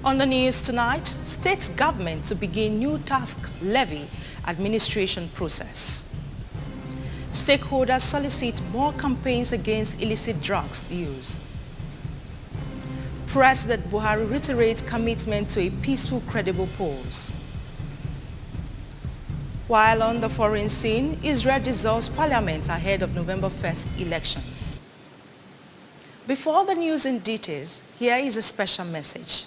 On the news tonight, state government to begin new tax levy administration process. Stakeholders solicit more campaigns against illicit drugs use. President Buhari reiterates commitment to a peaceful, credible pause. While on the foreign scene, Israel dissolves parliament ahead of November 1st elections. Before the news in details, here is a special message.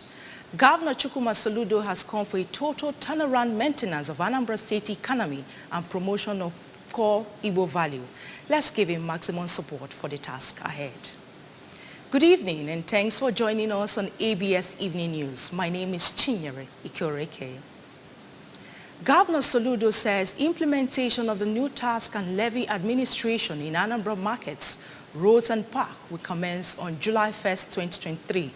Governor Chukwuma Soludo has called for a total turnaround maintenance of Anambra State economy and promotion of core Igbo value. Let's give him maximum support for the task ahead. Good evening and thanks for joining us on ABS Evening News. My name is Chinyere Ikoreke. Governor Soludo says implementation of the new tax and levy administration in Anambra markets, roads and park will commence on July 1st, 2023.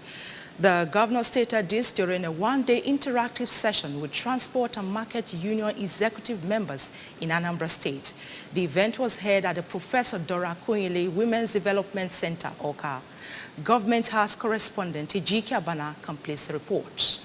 The governor stated this during a one-day interactive session with Transport and Market Union executive members in Anambra State. The event was held at the Professor Dora Akunyili Women's Development Center, Awka. Government House correspondent Ejike Abana completes the report.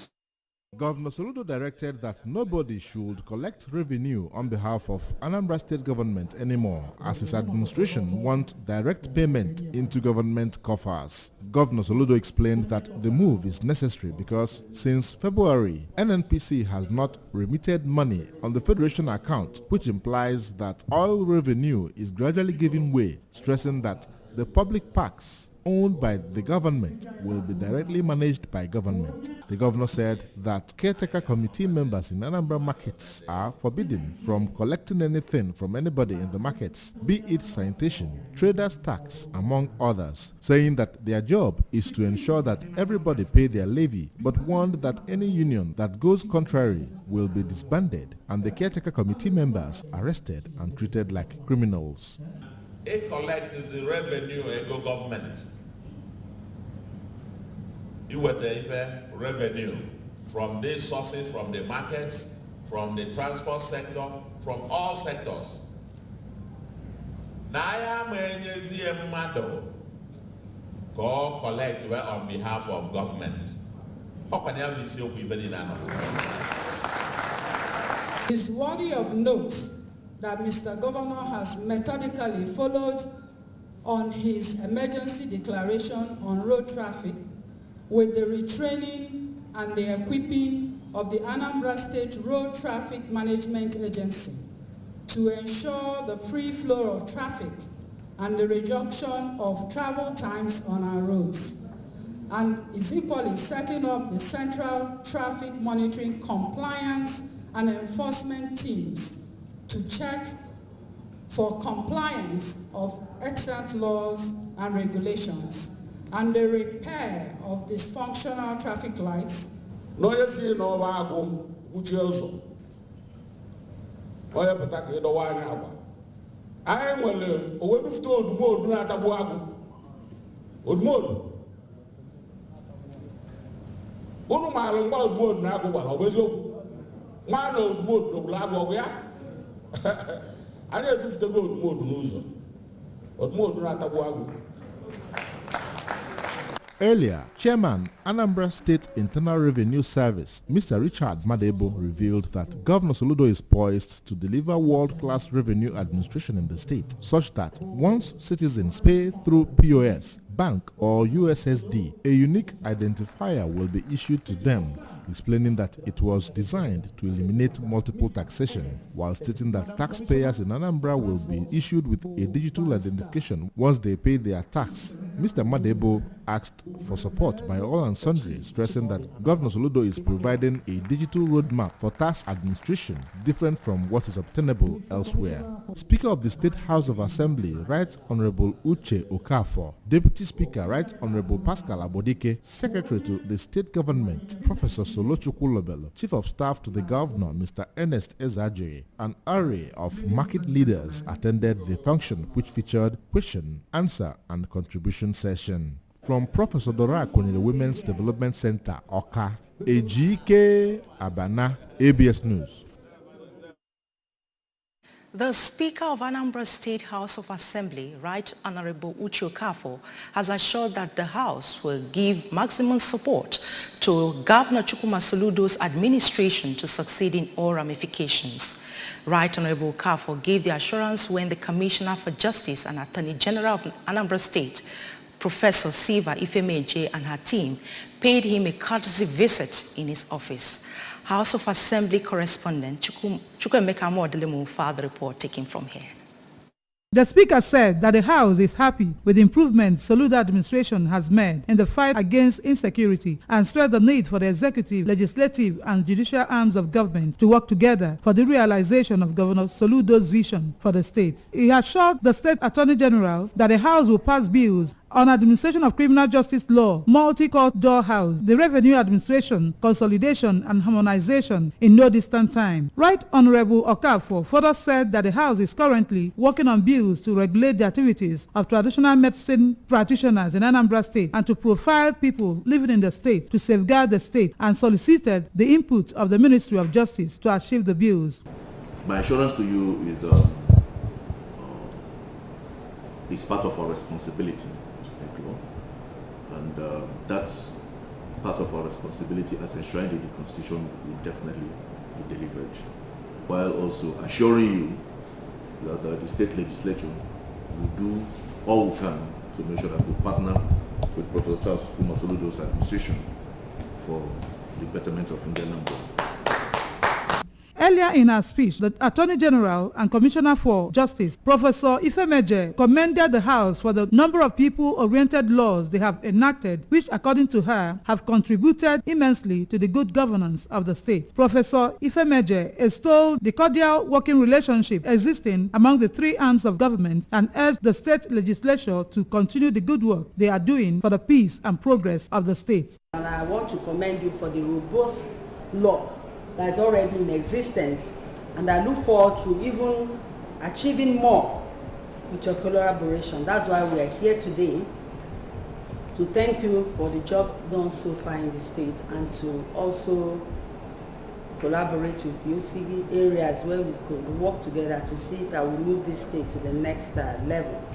Governor Soludo directed that nobody should collect revenue on behalf of Anambra State government anymore, as his administration wants direct payment into government coffers. Governor Soludo explained that the move is necessary because since February, NNPC has not remitted money on the Federation account, which implies that oil revenue is gradually giving way, stressing that the public parks owned by the government will be directly managed by government. The governor said that caretaker committee members in Anambra markets are forbidden from collecting anything from anybody in the markets, be it sanitation, traders tax, among others, saying that their job is to ensure that everybody pay their levy, but warned that any union that goes contrary will be disbanded and the caretaker committee members arrested and treated like criminals. It collects the revenue ego government. You will take revenue from these sources, from the markets, from the transport sector, from all sectors. Now I am a mado go collect on behalf of government. It's worthy of note that Mr. Governor has methodically followed on his emergency declaration on road traffic with the retraining and the equipping of the Anambra State Road Traffic Management Agency to ensure the free flow of traffic and the reduction of travel times on our roads, and is equally setting up the Central Traffic Monitoring Compliance and Enforcement teams to check for compliance of excellent laws and regulations and the repair of dysfunctional traffic lights. No, you see, no, which also. I am attacking the one hour. I am well, to told more than at a wagon. Would more. One of my about more than I go, always open. Man of more to blab. I have to go to more than but more than at a wagon. Earlier, Chairman, Anambra State Internal Revenue Service, Mr. Richard Madebo, revealed that Governor Soludo is poised to deliver world-class revenue administration in the state, such that once citizens pay through POS, bank or USSD, a unique identifier will be issued to them, explaining that it was designed to eliminate multiple taxation, while stating that taxpayers in Anambra will be issued with a digital identification once they pay their tax. Mr. Madebo asked for support by all and sundry, stressing that Governor Soludo is providing a digital roadmap for tax administration different from what is obtainable elsewhere. Speaker of the State House of Assembly, Right Honorable Uche Okafor, Deputy Speaker, Right Honorable Pascal Abodike, Secretary to the State Government, Professor Solochukwu Lobelo, Chief of Staff to the Governor, Mr. Ernest Ezajoye, an array of market leaders attended the function, which featured question, answer, and contribution session. From Professor Dora Akunyili Women's Development Center, Awka, Ejike Abana, ABS News. The Speaker of Anambra State House of Assembly, Right Honorable Uche Okafor, has assured that the House will give maximum support to Governor Chukwuma Soludo's administration to succeed in all ramifications. Right Honorable Okafor gave the assurance when the Commissioner for Justice and Attorney General of Anambra State, Professor Siva Ifemeje, and her team paid him a courtesy visit in his office. House of Assembly correspondent Chukwemeka Modelemu filed the report taken from here. The Speaker said that the House is happy with the improvements Soludo administration has made in the fight against insecurity and stressed the need for the executive, legislative and judicial arms of government to work together for the realization of Governor Soludo's vision for the state. He assured the State Attorney General that the House will pass bills on administration of criminal justice law, multi-court door house, the revenue administration, consolidation and harmonization in no distant time. Right Honorable Okafor further said that the House is currently working on bills to regulate the activities of traditional medicine practitioners in Anambra State and to profile people living in the state to safeguard the state, and solicited the input of the Ministry of Justice to achieve the bills. My assurance to you is it's part of our responsibility. And that's part of our responsibility as enshrined in the Constitution will definitely be delivered, while also assuring you that the state legislature will do all we can to make sure that we partner with Professor Charles Chukwuma Soludo's administration for the betterment of Ndelambo. Earlier in her speech, the Attorney General and Commissioner for Justice, Professor Ifemeje, commended the House for the number of people-oriented laws they have enacted, which, according to her, have contributed immensely to the good governance of the state. Professor Ifemeje extolled the cordial working relationship existing among the three arms of government and urged the state legislature to continue the good work they are doing for the peace and progress of the state. And I want to commend you for the robust law that is already in existence, and I look forward to even achieving more with your collaboration. That's why we are here today, to thank you for the job done so far in the state and to also collaborate with you, see areas where we could work together to see that we move this state to the next level.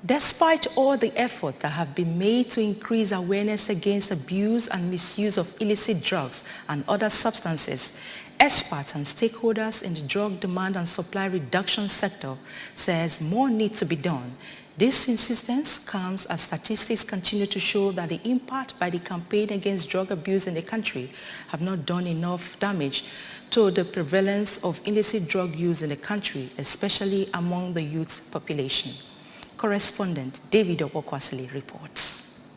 Despite all the effort that have been made to increase awareness against abuse and misuse of illicit drugs and other substances, experts and stakeholders in the drug demand and supply reduction sector says more needs to be done. This insistence comes as statistics continue to show that the impact by the campaign against drug abuse in the country have not done enough damage to the prevalence of illicit drug use in the country, especially among the youth population. Correspondent David Okokwasili reports.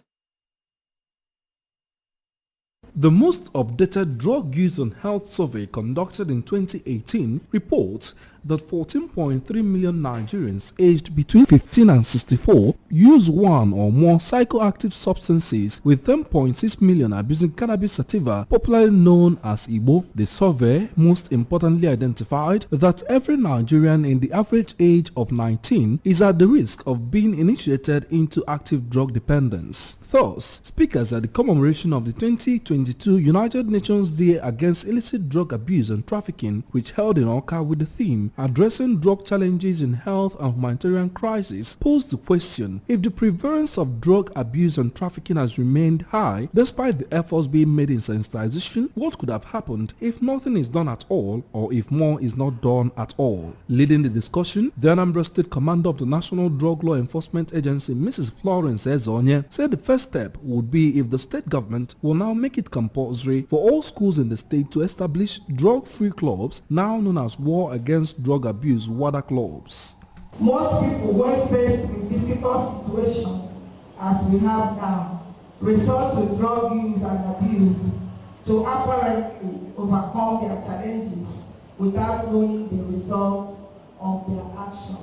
The most updated drug use and health survey conducted in 2018 reports that 14.3 million Nigerians aged between 15 and 64 use one or more psychoactive substances, with 10.6 million abusing cannabis sativa, popularly known as Igbo. The survey most importantly identified that every Nigerian in the average age of 19 is at the risk of being initiated into active drug dependence. Thus, speakers at the commemoration of the 2022 United Nations Day Against Illicit Drug Abuse and Trafficking, which held in Awka with the theme Addressing Drug Challenges in Health and Humanitarian Crisis, posed the question: if the prevalence of drug abuse and trafficking has remained high despite the efforts being made in sensitization, what could have happened if nothing is done at all, or if more is not done at all? Leading the discussion, the Anambra State Commander of the National Drug Law Enforcement Agency, Mrs. Florence Ezonye, said the first step would be if the state government will now make it compulsory for all schools in the state to establish drug-free clubs, now known as War Against Drug Abuse WADA clubs. Most people, when faced with difficult situations as we have now, resort to drug use and abuse to apparently overcome their challenges without knowing the results of their actions.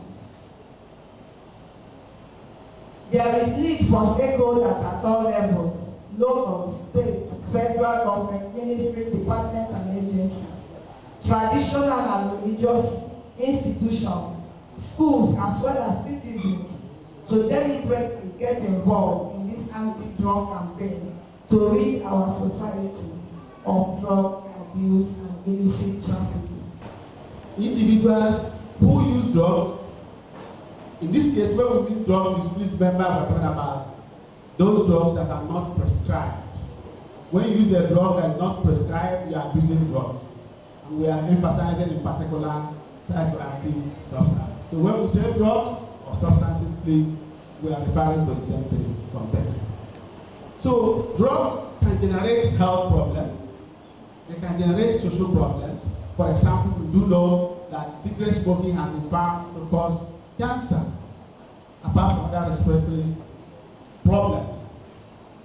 There is need for stakeholders at all levels: local, state, federal government, ministry, departments and agencies, traditional and religious institutions, schools as well as citizens to deliberately get involved in this anti-drug campaign to rid our society of drug abuse and illicit trafficking. Individuals who use drugs, in this case, when we mean drug use, please remember we're talking about those drugs that are not prescribed. When you use a drug that is not prescribed, you are abusing drugs. And we are emphasizing in particular psychoactive substances. So when we say drugs or substances, please, we are referring to the same thing context. So drugs can generate health problems. They can generate social problems. For example, we do know that cigarette smoking has been found to cause cancer, apart from that respiratory problems.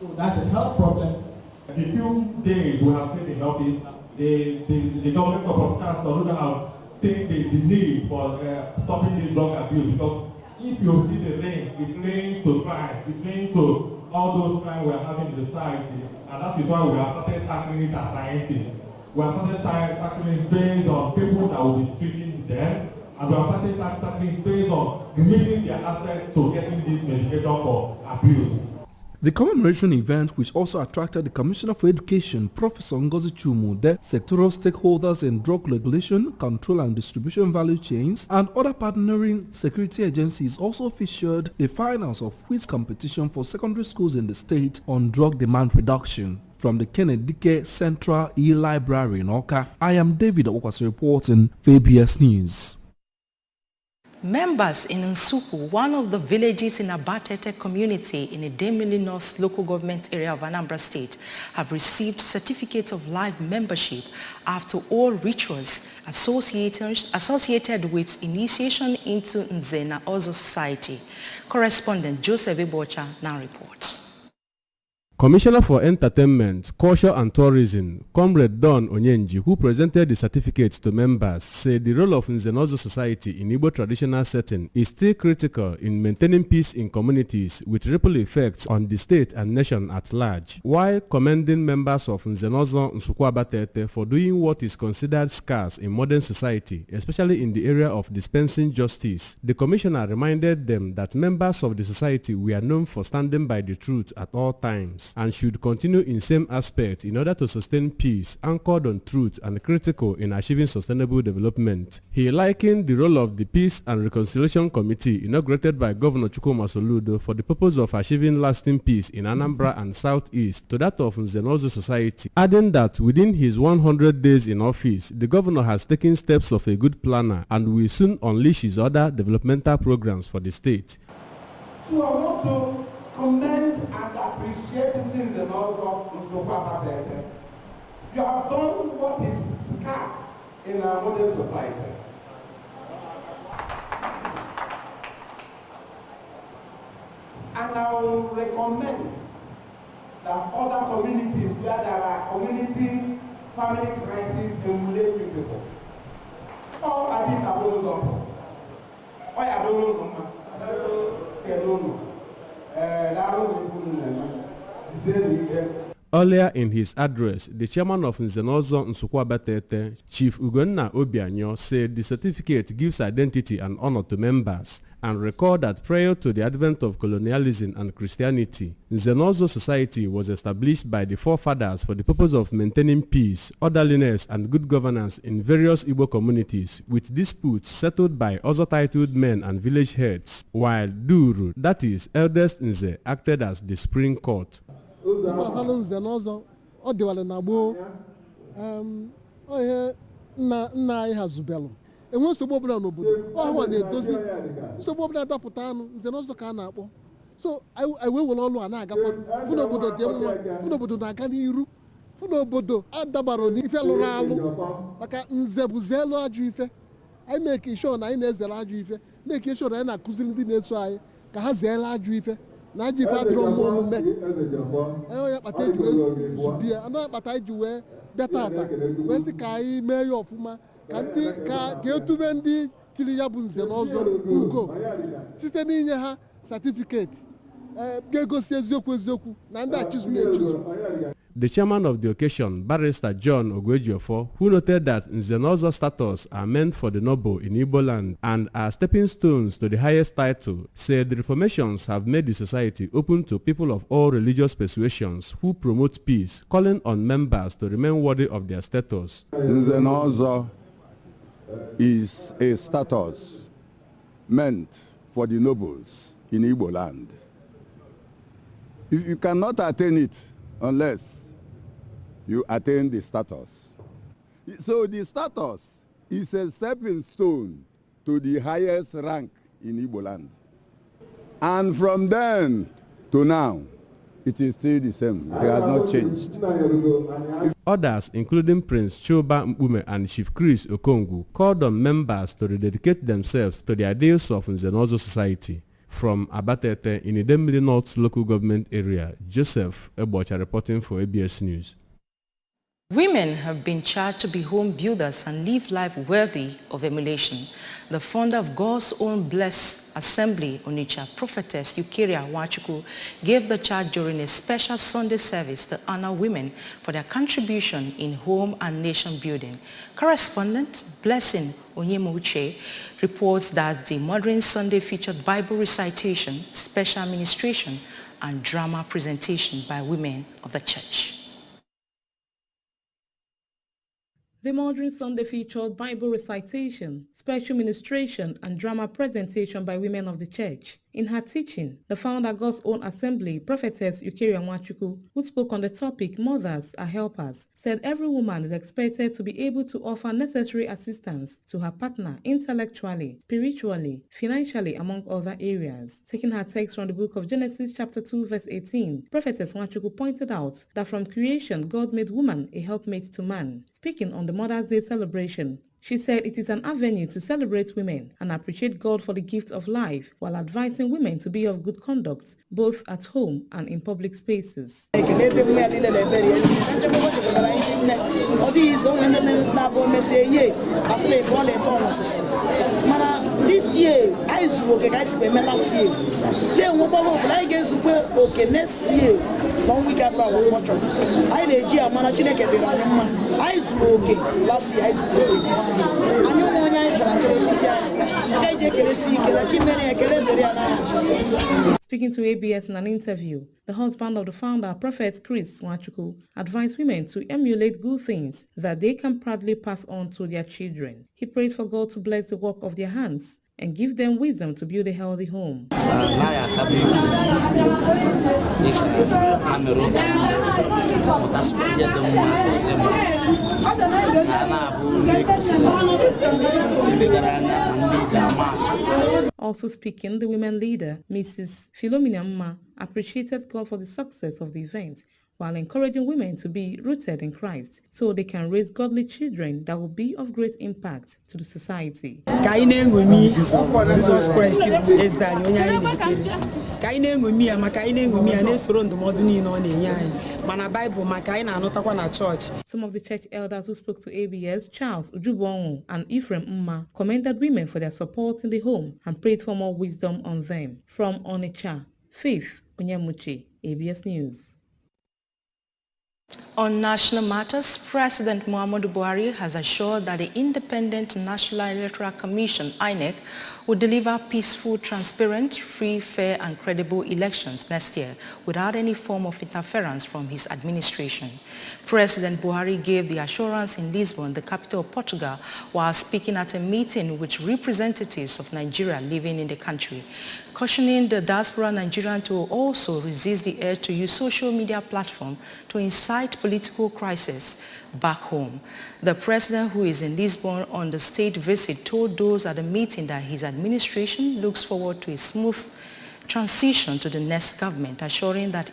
So that's a health problem. A few days we have stayed in office, the government of Soludo have seen the need for stopping this drug abuse, because if you see the link, it links to crime, it links to all those crimes we are having in the society, and that is why we have started tackling it as scientists. We have started tackling based on people that will be treating them, and we have started tackling based on limiting their access to getting this medication for abuse. The commemoration event, which also attracted the Commissioner for Education, Professor Ngozi Chumude, sectoral stakeholders in drug regulation, control and distribution value chains, and other partnering security agencies, also featured the finals of quiz competition for secondary schools in the state on drug demand reduction. From the Kennedy Dike Central E-Library in Oka, I am David Okwasi reporting for ABS News. Members in Nsuku, one of the villages in Abatete community in the Idemili North local government area of Anambra State, have received certificates of life membership after all rituals associated with initiation into Nzena Ozo Society. Correspondent Joseph Ibocha now reports. Commissioner for Entertainment, Culture and Tourism, Comrade Don Onyenji, who presented the certificates to members, said the role of Nzenozo Society in Igbo traditional setting is still critical in maintaining peace in communities with ripple effects on the state and nation at large, while commending members of Nzenozo Nsukwu Abatete for doing what is considered scarce in modern society, especially in the area of dispensing justice. The commissioner reminded them that members of the society were known for standing by the truth at all times, and should continue in same aspect in order to sustain peace anchored on truth and critical in achieving sustainable development. He likened the role of the Peace and Reconciliation Committee inaugurated by Governor Chukwuma Soludo for the purpose of achieving lasting peace in Anambra and Southeast to that of Nzenozo Society, adding that within his 100 days in office, the governor has taken steps of a good planner and will soon unleash his other developmental programs for the state. So I want to commend and appreciate things and also Abatete. You have done what is scarce in our modern society. And I will recommend that other communities where there are community family crises emulate you people. Oh, I didn't have those on. Oh, I don't know. Earlier in his address, the chairman of Nzenozo Nsukwu Abatete, Chief Ugonna Obianyo, said the certificate gives identity and honor to members and record that prior to the advent of colonialism and Christianity, Nzenozo Society was established by the forefathers for the purpose of maintaining peace, orderliness, and good governance in various Igbo communities, with disputes settled by other titled men and village heads, while Duru, that is, eldest Nze, acted as the Supreme Court. enwe nsogbu ọbụla n'obodo ọhụwa na-edozi nsogbu ọbụla dapụta anụ Nzenozo ka a na-akpọ so anyị wee were ọlụ a na-agakwa fụ n'obodo dị mma fụ n'obodo na-aga n'iru fụ n'obodo adabara n'ife lụrụ alụ maka nze bụzi elu ajọ ife anyị meke sure na anyị na-ezere ajọ ife meke sure na anyị na-akụziri ndị na-eso anyị ka ha zeere ajọ ife na ajọ ife adịrọ mma omume onye kpata eji wee zubie anụ kpata iji wee bịa tata wee sị ka anyị mee ya ọfụma ka etube ndị tiri ya bụ Nzenozo ugo site n'inye ha certificate ga-egosi eziokwu na ndị achịzụ na-echizu. The chairman of the occasion, Barrister John Ogwejiofor, who noted that Nzenozo status are meant for the noble in Igbo land and are stepping stones to the highest title, said the reformations have made the society open to people of all religious persuasions who promote peace, calling on members to remain worthy of their status. Nzenozo is a status meant for the nobles in Igbo land. If you cannot attain it unless you attain the status. So the status is a stepping stone to the highest rank in Igbo land. And from then to now, it is still the same. It has not changed. Others, including Prince Choba Mpume and Chief Chris Okongwu, called on members to rededicate themselves to the ideals of Nzenozo society. From Abatete in Idemili North local government area, Joseph Ebocha reporting for ABS News. Women have been charged to be home builders and live life worthy of emulation. The founder of God's Own Blessed Assembly, Onitsha, Prophetess Eucharia Nwachukwu, gave the charge during a special Sunday service to honor women for their contribution in home and nation building. Correspondent Blessing Onyemuche reports that the modern Sunday featured Bible recitation, special ministration, and drama presentation by women of the church. The Modern Sunday featured Bible recitation, special ministration, and drama presentation by women of the church. In her teaching, the founder of God's Own Assembly, Prophetess Eucharia Nwachukwu, who spoke on the topic Mothers are Helpers, said every woman is expected to be able to offer necessary assistance to her partner intellectually, spiritually, financially, among other areas. Taking her text from the book of Genesis chapter 2 verse 18, Prophetess Nwachukwu pointed out that from creation God made woman a helpmate to man. Speaking on the Mother's Day celebration, she said it is an avenue to celebrate women and appreciate God for the gift of life while advising women to be of good conduct, both at home and in public spaces. This year, I guys last year. Next year, 1 week after I watch I last year, this year. Speaking to ABS in an interview, the husband of the founder, Prophet Chris Nwachukwu, advised women to emulate good things that they can proudly pass on to their children. He prayed for God to bless the work of their hands and give them wisdom to build a healthy home. Also speaking, the women leader, Mrs. Philomena Mma, appreciated God for the success of the event while encouraging women to be rooted in Christ so they can raise godly children that will be of great impact to the society. Jesus Christ is Some of the church elders who spoke to ABS, Charles Ujubongu and Ephraim Mma, commended women for their support in the home and prayed for more wisdom on them. From Onitsha, Faith Onyemuche, ABS News. On national matters, President Muhammadu Buhari has assured that the Independent National Electoral Commission, INEC, will deliver peaceful, transparent, free, fair and credible elections next year without any form of interference from his administration. President Buhari gave the assurance in Lisbon, the capital of Portugal, while speaking at a meeting with representatives of Nigeria living in the country, cautioning the diaspora Nigerian to also resist the urge to use social media platform to incite political crisis back home. The president, who is in Lisbon on the state visit, told those at the meeting that his administration looks forward to a smooth transition to the next government, assuring that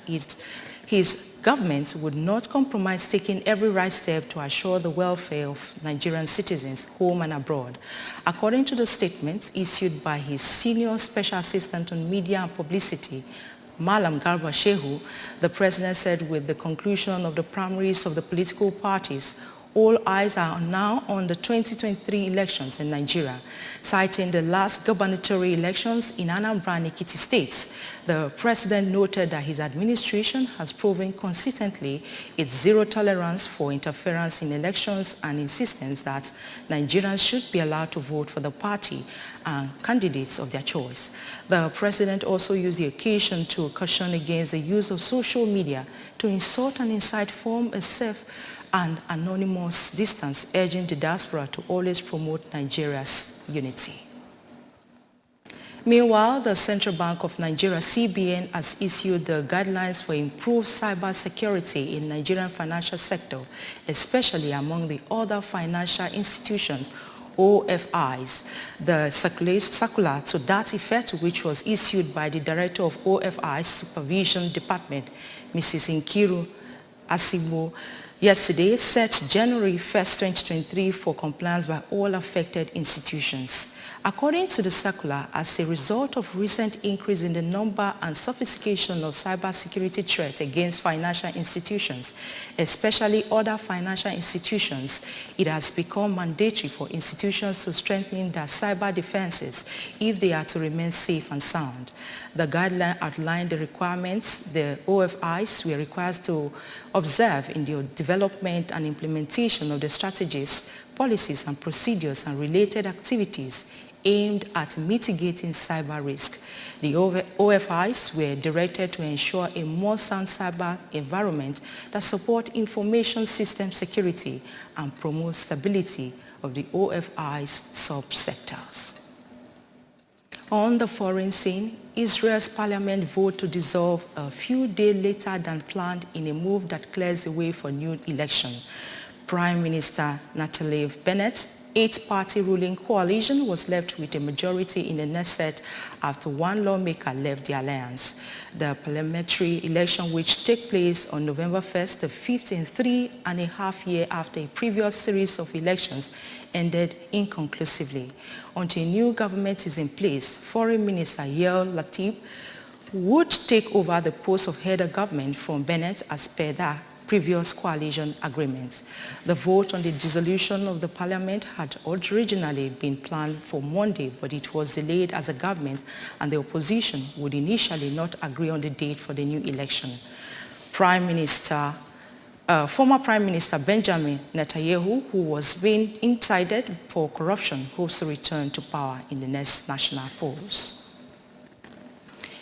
his government would not compromise taking every right step to assure the welfare of Nigerian citizens, home and abroad. According to the statement issued by his senior special assistant on media and publicity, Malam Garba Shehu, the president said with the conclusion of the primaries of the political parties, All eyes are now on the 2023 elections in Nigeria. Citing the last gubernatorial elections in Anambra and Ekiti states, the president noted that his administration has proven consistently its zero tolerance for interference in elections and insistence that Nigerians should be allowed to vote for the party and candidates of their choice. The president also used the occasion to caution against the use of social media to insult and incite, form a safe and anonymous distance, urging the diaspora to always promote Nigeria's unity. Meanwhile, the Central Bank of Nigeria, CBN, has issued the guidelines for improved cyber security in Nigerian financial sector, especially among the other financial institutions, OFIs. The circular to that effect, which was issued by the Director of OFI Supervision Department, Mrs. Nkiru Asibo, yesterday, set January 1st, 2023 for compliance by all affected institutions. According to the circular, as a result of recent increase in the number and sophistication of cybersecurity threats against financial institutions, especially other financial institutions, it has become mandatory for institutions to strengthen their cyber defenses if they are to remain safe and sound. The guideline outlined the requirements the OFIs were required to observe in the development and implementation of the strategies, policies and procedures and related activities aimed at mitigating cyber risk. The OFIs were directed to ensure a more sound cyber environment that supports information system security and promotes stability of the OFI's subsectors. On the foreign scene, Israel's parliament voted to dissolve a few days later than planned in a move that clears the way for new election. Prime Minister Naftali Bennett's eight-party ruling coalition was left with a majority in the Knesset after one lawmaker left the alliance. The parliamentary election, which took place on November 1st, the fifth in 3.5 years after a previous series of elections, ended inconclusively. Until a new government is in place, Foreign Minister Yair Lapid would take over the post of head of government from Bennett as per that previous coalition agreements. The vote on the dissolution of the parliament had originally been planned for Monday, but it was delayed as the government and the opposition would initially not agree on the date for the new election. Former Prime Minister Benjamin Netanyahu, who was being indicted for corruption, hopes to return to power in the next national polls.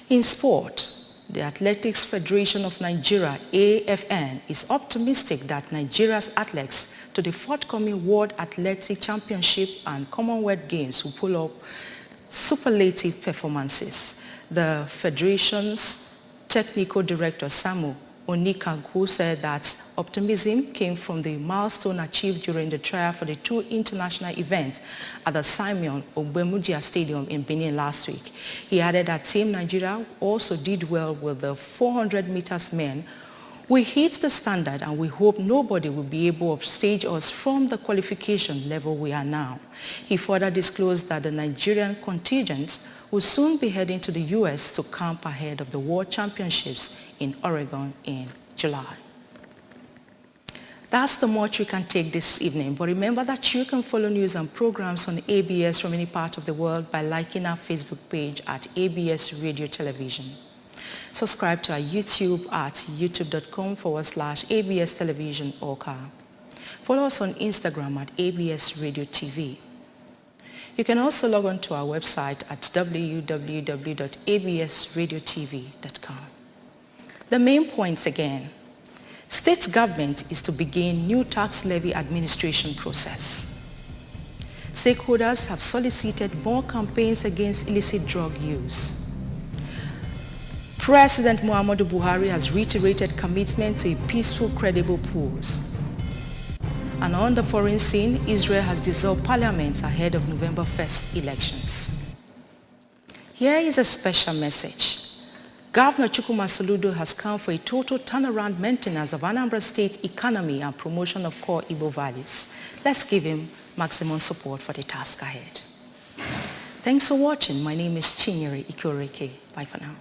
In sport, the Athletics Federation of Nigeria, AFN, is optimistic that Nigeria's athletes to the forthcoming World Athletic Championship and Commonwealth Games will pull up superlative performances. The Federation's technical director, Samu Onikanku, said that optimism came from the milestone achieved during the trial for the two international events at the Simon Ogbemudia Stadium in Benin last week. He added that Team Nigeria also did well with the 400 meters men. We hit the standard and we hope nobody will be able to upstage us from the qualification level we are now. He further disclosed that the Nigerian contingent will soon be heading to the U.S. to camp ahead of the World Championships in Oregon in July. That's the much we can take this evening, but remember that you can follow news and programs on ABS from any part of the world by liking our Facebook page at ABS Radio Television. Subscribe to our YouTube at youtube.com/ABS Television Oka. Follow us on Instagram at ABS Radio TV. You can also log on to our website at www.absradiotv.com. The main points again. State government is to begin new tax levy administration process. Stakeholders have solicited more campaigns against illicit drug use. President Muhammadu Buhari has reiterated commitment to a peaceful, credible pause. And on the foreign scene, Israel has dissolved parliament ahead of November 1st elections. Here is a special message. Governor Chukwuma Soludo has come for a total turnaround maintenance of Anambra State economy and promotion of core Igbo values. Let's give him maximum support for the task ahead. Thanks for watching. My name is Chinyere Ikoreke. Bye for now.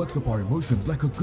works up our emotions like a good